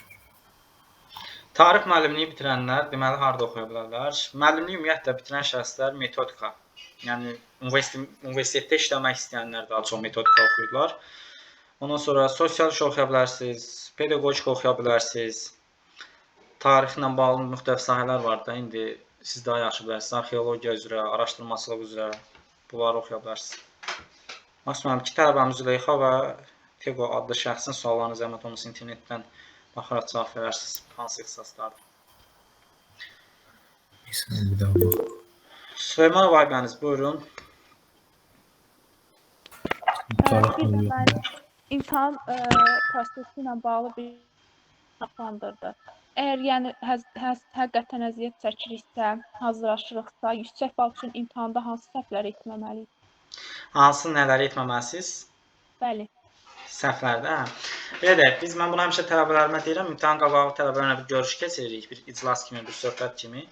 Speaker 1: Tarix müəllimliyi bitirənlər deməli harda oxuya bilərlər? Müəllimliyi ümumiyyətlə bitirən şəxslər metodika, yəni universitetdə işləmək istəyənlər daha çox metodika oxuyurlar. Ondan sonra sosial iş oxuya bilərsiniz, pedaqogika oxuya bilərsiniz. Tarixlə bağlı müxtəlif sahələr var da, indi siz daha yaxşı bilərsiniz. Arxeologiya üzrə, araşdırmaçılıq üzrə bunları oxuya bilərsiniz. Maksimum 2 tələbəmiz Züleyxa və Tego adlı şəxsin suallarını zəhmət olmasa internetdən baxaraq cavab verərsiniz. Hansı ixtisaslardır?
Speaker 2: Bir daha bax.
Speaker 1: Süleyman Vaybəniz, buyurun.
Speaker 4: İmtahan prosesi ilə bağlı bir maraqlandırdı. Əgər yəni həqiqətən əziyyət çəkiriksə, hazırlaşırıqsa, yüksək bal üçün imtahanda hansı səhvləri etməməliyik?
Speaker 1: Hansı nələri etməməlisiniz?
Speaker 4: Bəli.
Speaker 1: Səhvlərdə. Belə deyək, mən bunu həmişə tələbələrimə deyirəm, imtahan qabağı tələbələrlə bir görüş keçiririk, bir iclas kimi, bir söhbət kimi.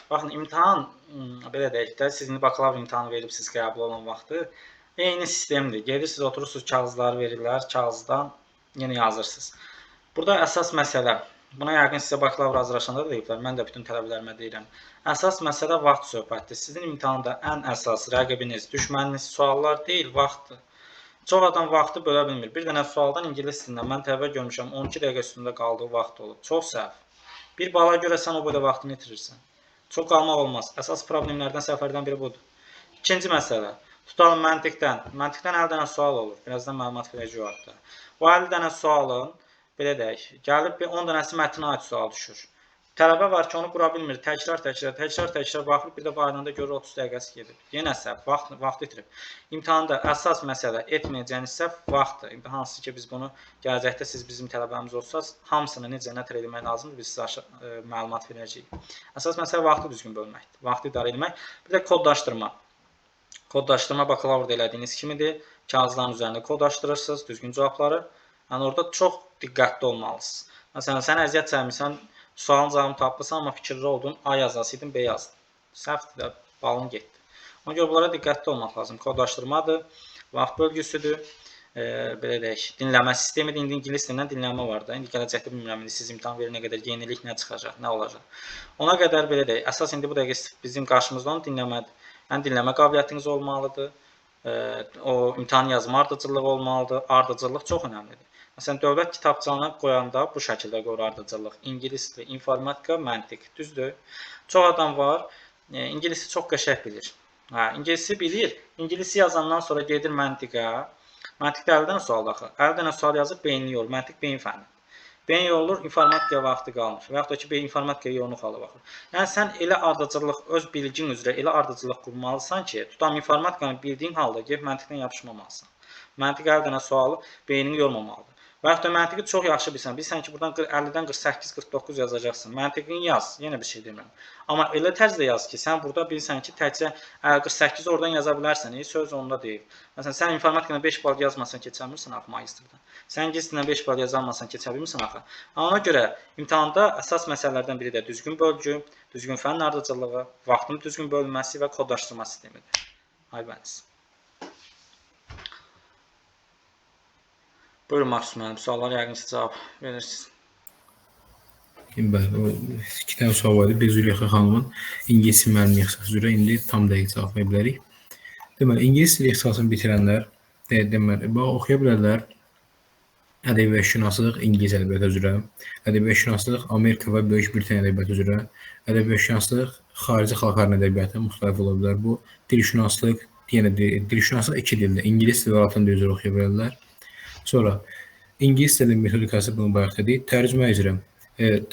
Speaker 1: Baxın, imtahan, belə deyək də, siz indi bakalavr imtahanı veribsiniz qəbul olan vaxtı, eyni sistemdir. Gedirsiniz, oturursunuz, kağızları verirlər, kağızdan yenə yazırsınız. Burada əsas məsələ, buna yəqin sizə bakalavr hazırlaşanda da deyiblər, mən də bütün tələbələrimə deyirəm. Əsas məsələ vaxt söhbətdir. Sizin imtahanda ən əsas rəqibiniz, düşməniniz suallar deyil, vaxtdır. Çox adam vaxtı bölə bilmir. Bir dənə sualdan ingilis dilindən mən tələbə görmüşəm, 12 dəqiqə üstündə qaldığı vaxt olub. Çox səhv. Bir bala görə sən o boyda vaxtını itirirsən. Çox qalmaq olmaz. Əsas problemlərdən səfərdən biri budur. İkinci məsələ. Tutalım məntiqdən. Məntiqdən 50 dənə sual olur. Birazdan məlumat verəcəyik haqqında. O 50 dənə sualın, belə deyək, gəlib 10 dənəsi mətnə aid sual düşür. tələbə var ki, onu qura bilmir. Təkrar baxır, bir də bayranda görür 30 dəqiqəsi gedib. Yenə səhv, vaxt itirib. İmtahanda əsas məsələ etməyəcəyiniz səhv vaxtdır. Hansı ki, biz bunu gələcəkdə siz bizim tələbəmiz olsanız, hamısını necə nətər etmək lazımdır, biz sizə məlumat verəcəyik. Əsas məsələ vaxtı düzgün bölməkdir. Vaxtı idarə etmək. Bir də kodlaşdırma. Kodlaşdırma bakalavrda elədiyiniz kimidir. Kağızların üzərində kodlaşdırırsınız, düzgün cavabları. Yəni orada çox diqqətli olmalısınız. Məsələn, sən əziyyət çəkmirsən, sualın cavabını tapırsan, amma fikirli oldun, A yazasıydın, B yazdın. Səhvdir də, balın getdi. Ona görə bunlara diqqətli olmaq lazım. Kodlaşdırmadır, vaxt bölgüsüdür, belə deyək, dinləmə sistemidir. İndi ingilis dilindən dinləmə var da. İndi gələcəkdə bilmirəm, siz imtahan verənə qədər yenilik nə çıxacaq, nə olacaq. Ona qədər belə deyək, əsas indi bu dəqiqə bizim qarşımızda onu dinləmədir. Yəni dinləmə qabiliyyətiniz olmalıdır. O imtahan yazma ardıcıllığı olmalıdır. Ardıcıllıq çox önəmlidir. Məsələn, dövlət kitabçalına qoyanda bu şəkildə qoyur ardıcıllıq. İngilis dili, informatika, məntiq. Düzdür? Çox adam var, ingilisi çox qəşəng bilir. İngilisi bilir, ingilisi yazandan sonra gedir məntiqə. Məntiqdə 50 dənə sual axı. 50 dənə sual yazıb beyni yorulur. Məntiq beyin fənnidir. Beyin yorulur, informatikaya vaxtı qalmır. Və yaxud da ki, beyin informatikaya yoğunluq halı baxır. Yəni, sən elə ardıcıllıq, öz bilgin üzrə elə ardıcıllıq qurmalısan ki, tutam informatikanı bildiyin halda gelib məntiqdən yapışmamalısan. Məntiq 50 dənə sualı beynini yormamalıdır. Və yaxud da məntiqi çox yaxşı bilsən. Bilsən ki, buradan 50-dən 48-49 yazacaqsın. Məntiqini yaz, yenə bir şey demirəm. Amma elə tərzdə yaz ki, sən burada bilsən ki, təkcə 48 oradan yaza bilərsən. Söz onda deyil. Məsələn, sən informatikada 5 bal yazmasan keçə bilmirsən axı magistrda. Sən ingilis dilindən 5 bal yazmasan keçə bilmirsən axı. Ona görə imtahanda əsas məsələlərdən biri də düzgün bölgü, düzgün fənn ardıcıllığı, vaxtın düzgün bölünməsi və kodlaşdırma sistemidir. Aybəniz. Buyurun Maksud müəllim, suallara yəqin ki, cavab verirsiniz.
Speaker 2: Bəli, o 2 dənə sual var idi. Bir Züleyxa xanımın ingilis dili müəllimi ixtisası üzrə indi tam dəqiq cavab verə bilərik. Deməli, ingilis dili ixtisasını bitirənlər deməli, oxuya bilərlər ədəbiyyatşünaslıq ingilis ədəbiyyatı üzrə, ədəbiyyatşünaslıq Amerika və Böyük Britaniya ədəbiyyatı üzrə, ədəbiyyatşünaslıq xarici xalqların ədəbiyyatı müxtəlif ola bilər. Bu dilşünaslıq, yenə dilşünaslıq 2 dildə, ingilis dili və latın dili üzrə oxuya bilərlər. Sonra ingilis dili metodikası bunu bayaq dedik. Tərcümə üzrə,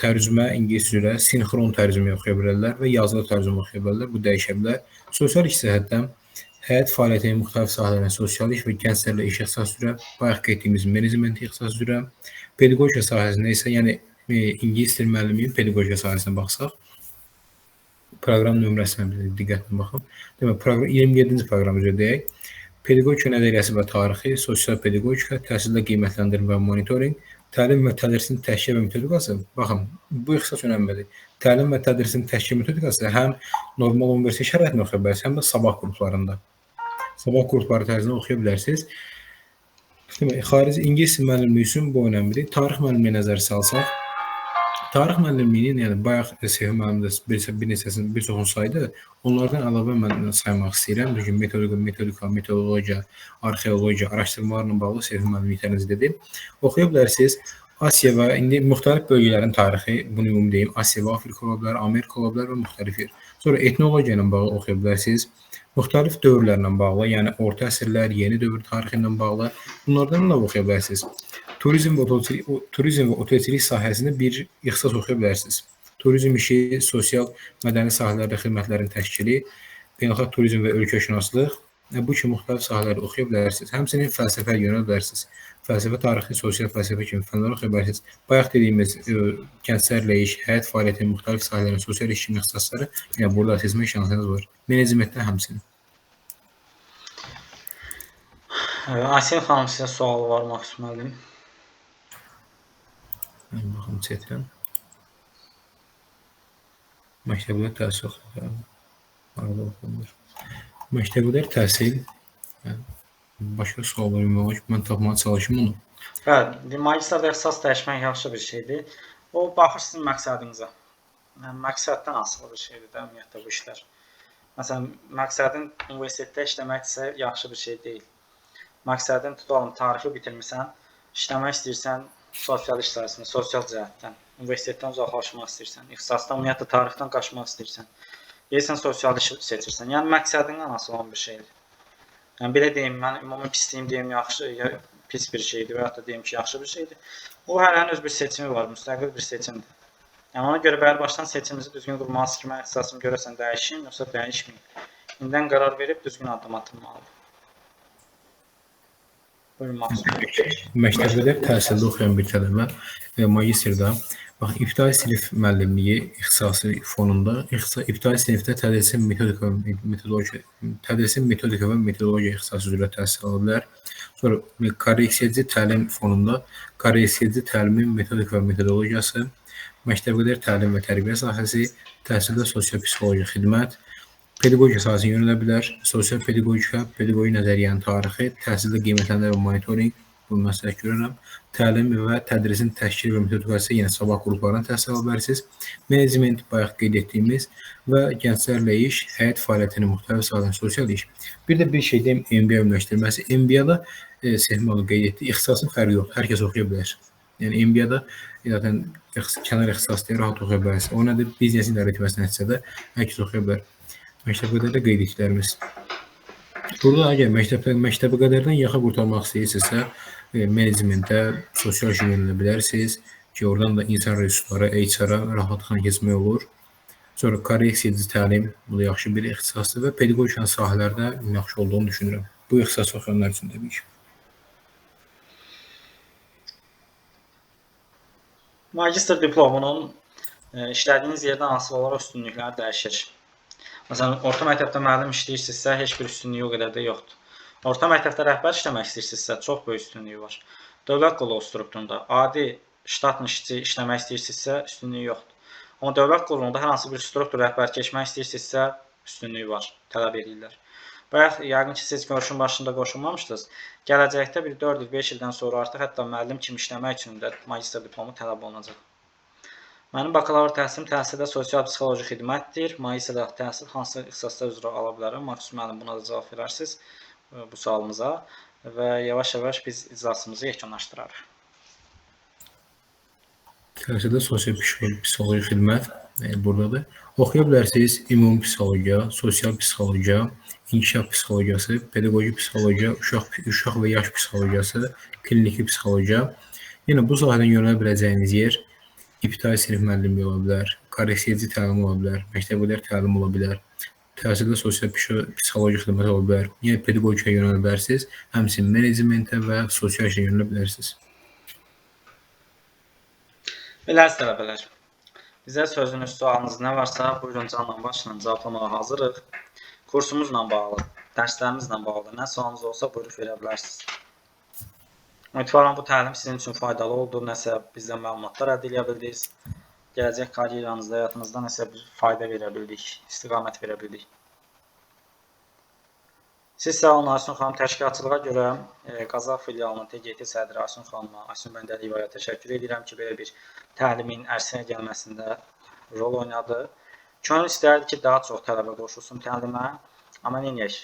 Speaker 2: tərcümə ingilis üzrə sinxron tərcümə oxuya bilərlər və yazılı tərcümə oxuya bilərlər. Bu dəyişə bilər. Sosial iş cəhətdən həyat fəaliyyətinin müxtəlif sahələrində sosial iş və gənclərlə iş ixtisası üzrə, bayaq qeyd etdiyimiz menecment ixtisası üzrə, pedaqogiya sahəsində isə, yəni ingilis dili müəlliminin pedaqogiya sahəsinə baxsaq, proqram nömrəsinə diqqətlə baxın. Demək, 27-ci proqram üzrə deyək. Pedaqogika nəzəriyyəsi və tarixi, sosial pedaqogika, təhsildə qiymətləndirmə və monitorinq, təlim və tədrisin təşkil və metodikası. Baxın, bu ixtisas önəmlidir. Təlim və tədrisin təşkil metodikası həm normal universitet şəraitində oxuya bilərsiniz, həm də sabah qruplarında. Sabah qrupları tərzinə oxuya bilərsiniz. Demək, xarici ingilis dili müəllimliyi üçün bu önəmlidir. Tarix müəllimliyi nəzərə salsaq, tarix müəllimliyinin, yəni bayaq Sevim müəllim bir çoxunu saydı. Onlardan əlavə mən saymaq istəyirəm. Çünki metodika, metodologiya, arxeologiya, araşdırmalarla bağlı Sevim müəllimliklərinizi dedim. Oxuya bilərsiniz. Asiya və indi müxtəlif bölgələrin tarixi, bunu ümumi deyim, Asiya və Afrika ola bilər, Amerika ola bilər və müxtəlif yer. Sonra etnologiya ilə bağlı oxuya bilərsiniz. Müxtəlif dövrlərlə bağlı, yəni orta əsrlər, yeni dövr tarixi ilə bağlı bunlardan da oxuya bilərsiniz. Turizm və otelçilik sahəsində bir ixtisas oxuya bilərsiniz. Turizm işi, sosial, mədəni sahələrdə xidmətlərin təşkili, beynəlxalq turizm və ölkəşünaslıq, bu kimi müxtəlif sahələri oxuya bilərsiniz. Həmçinin fəlsəfə yönə bilərsiniz. Fəlsəfə tarixi, sosial fəlsəfə kimi fənlər oxuya bilərsiniz. Bayaq dediyimiz gənclərlə iş, həyat fəaliyyətinin müxtəlif sahələrin sosial iş kimi ixtisasları, yəni burada seçmə şansınız var. Menecmentdə həmçinin.
Speaker 1: Asiya xanım, sizə sualı var Maksud müəllim.
Speaker 2: Mən baxım çetirəm. Məktəblər təhsil arada oxunur. Məktəblər təhsil başqa suallar ümumi mən tapmağa çalışım onu.
Speaker 1: Bəli, magistrda ixtisas dəyişmək yaxşı bir şeydir. O baxır sizin məqsədinizə. Yəni məqsəddən asılı bir şeydir də ümumiyyətlə bu işlər. Məsələn, məqsədin universitetdə işləməksə yaxşı bir şey deyil. Məqsədin tutalım tarixi bitirmisən, işləmək istəyirsən sosial iş sahəsində, sosial cəhətdən, universitetdən uzaqlaşmaq istəyirsən, ixtisasdan ümumiyyətlə tarixdən qaçmaq istəyirsən, deyirsən sosial iş seçirsən. Yəni məqsədindən asılı olan bir şeydir. Yəni belə deyim, mən ümumi pisliyim deyim, yaxşı, ya pis bir şeydir və ya da deyim ki, yaxşı bir şeydir. O hər öz bir seçimi var, müstəqil bir seçimdir. Yəni ona görə bəyər başdan seçimimizi düzgün qurmalısınız ki, mən ixtisasımı görəsən dəyişim, yoxsa dəyişməyim. İndən qərar verib düzgün addım atılmalıdır. Buyurun, Maksud.
Speaker 2: Məktəbdə təhsildə oxuyan bir tələbə magistrda bax ibtidai sinif müəllimliyi ixtisası fonunda ibtidai sinifdə tədrisin metodika və metodologiya ixtisası üzrə təhsil ala bilər. Sonra korreksiyacı təlim fonunda korreksiyacı təlimin metodika və metodologiyası, məktəbqədər təlim və tərbiyə sahəsi, təhsildə sosial-psixoloji xidmət, pedaqogika sahəsinə yönələ bilər, sosial pedaqogika, pedaqoji nəzəriyyənin tarixi, təhsildə qiymətləndirmə və monitorinq, bunu məsləhət görürəm. Təlim və tədrisin təşkili və metodikası yenə sabah qruplarına təhsil ala bilərsiniz. Menecment bayaq qeyd etdiyimiz və gənclərlə iş, həyat fəaliyyətinin müxtəlif sahələrinin sosial iş. Bir də bir şey deyim, MBA ümumiləşdirməsi. MBA-da Sehmi onu qeyd etdi, ixtisasın fərqi yoxdur, hər kəs oxuya bilər. Yəni MBA-da zaten kənar ixtisas deyə rahat oxuya bilərsiniz. O nədir? Biznes idarə etməsi nəticədə hər kəs oxuya bilər. Məktəbqədərdə qeyd etdiklərimiz. Burada əgər məktəbqədərdən yaxa qurtarmaq istəyirsinizsə, menecmentə, sosial işə yönələ bilərsiniz ki, oradan da insan resursları, HR-a rahatlıqla keçmək olur. Sonra korreksiyacı təlim, bu da yaxşı bir ixtisasdır və pedaqogika sahələrdə yaxşı olduğunu düşünürəm. Bu ixtisas oxuyanlar üçün təbii ki.
Speaker 1: Magistr diplomunun işlədiyiniz yerdən asılı olaraq üstünlükləri dəyişir. Məsələn, orta məktəbdə müəllim işləyirsinizsə, heç bir üstünlüyü o qədər də yoxdur. Orta məktəbdə rəhbər işləmək istəyirsinizsə, çox böyük üstünlüyü var. Dövlət qulluğu strukturunda adi ştatın işçi işləmək istəyirsinizsə, üstünlüyü yoxdur. Amma dövlət qulluğunda hər hansı bir struktur rəhbər keçmək istəyirsinizsə, üstünlüyü var, tələb edirlər. Bayaq, yəqin ki, siz görüşün başında qoşulmamışdınız. Gələcəkdə bir 4 il, 5 ildən sonra artıq hətta müəllim kimi işləmək üçün də magistr diplomu tələb olunacaq. Mənim bakalavr təhsilim təhsildə sosial-psixoloji xidmətdir. Magistrda təhsil hansı ixtisaslar üzrə ala bilərəm? Maksud müəllim, buna da cavab verərsiniz bu sualımıza və yavaş-yavaş biz iclasımızı yekunlaşdırarıq.
Speaker 2: Təhsildə sosial-psixoloji xidmət buradadır. Oxuya bilərsiniz ümumi psixologiya, sosial psixologiya, inkişaf psixologiyası, pedaqoji psixologiya, uşaq və yaş psixologiyası, kliniki psixologiya. Yəni bu sahədən yönələ biləcəyiniz yer ibtidai sinif müəllimliyi ola bilər, korreksiyacı təlim ola bilər, məktəbqədər təlim ola bilər, təhsildə sosial-psixoloji xidmət ola bilər. Yəni pedaqogikaya yönələ bilərsiniz, həmçinin menecmentə və sosial işə yönələ bilərsiniz.
Speaker 1: Belədir tələbələr. Bizə sözünüz, sualınız nə varsa, buyurun canla başla cevablamağa hazırıq. Kursumuzla bağlı, dərslərimizlə bağlı nə sualınız olsa buyurub verə bilərsiniz. Ümidvaram bu təlim sizin üçün faydalı oldu, nəsə bizdən məlumatlar əldə edə bildiniz. Gələcək karyeranızda, həyatınızda nəsə bir fayda verə bildik, istiqamət verə bildik. Siz sağ olun, Aysun xanım, təşkilatçılığa görə Qazax filialının TGT sədri Aysun xanıma, Aysun Bəndəliyevaya təşəkkür edirəm ki, belə bir təlimin ərsəyə gəlməsində rol oynadı. Könül istərdi ki, daha çox tələbə qoşulsun təlimə, amma neyək,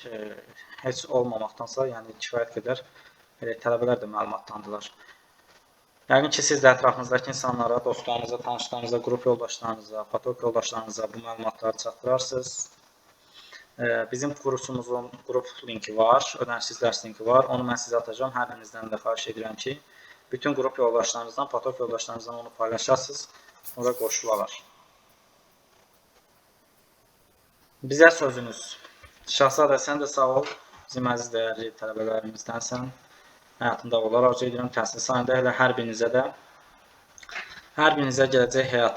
Speaker 1: heç olmamaqdansa, yəni kifayət qədər tələbələr də məlumatlandılar. Yəqin ki, siz də ətrafınızdakı insanlara, dostlarınıza, tanışlarınıza, qrup yoldaşlarınıza, patolog yoldaşlarınıza bu məlumatları çatdırarsınız. Bizim kursumuzun qrup linki var, ödənişsiz dərs linki var. Onu mən sizə atacağım. Hər birinizdən də xahiş edirəm ki, bütün qrup yoldaşlarınızdan, patolog yoldaşlarınızdan onu paylaşasınız. Orada qoşulalar. Bizə sözünüz. Şahzadə, sən də sağ ol. Bizim əziz dəyərli tələbələrimіздənsən. Həyatında uğurlar arzu edirəm. Təhsil sayında elə hər birinizə gələcək həyat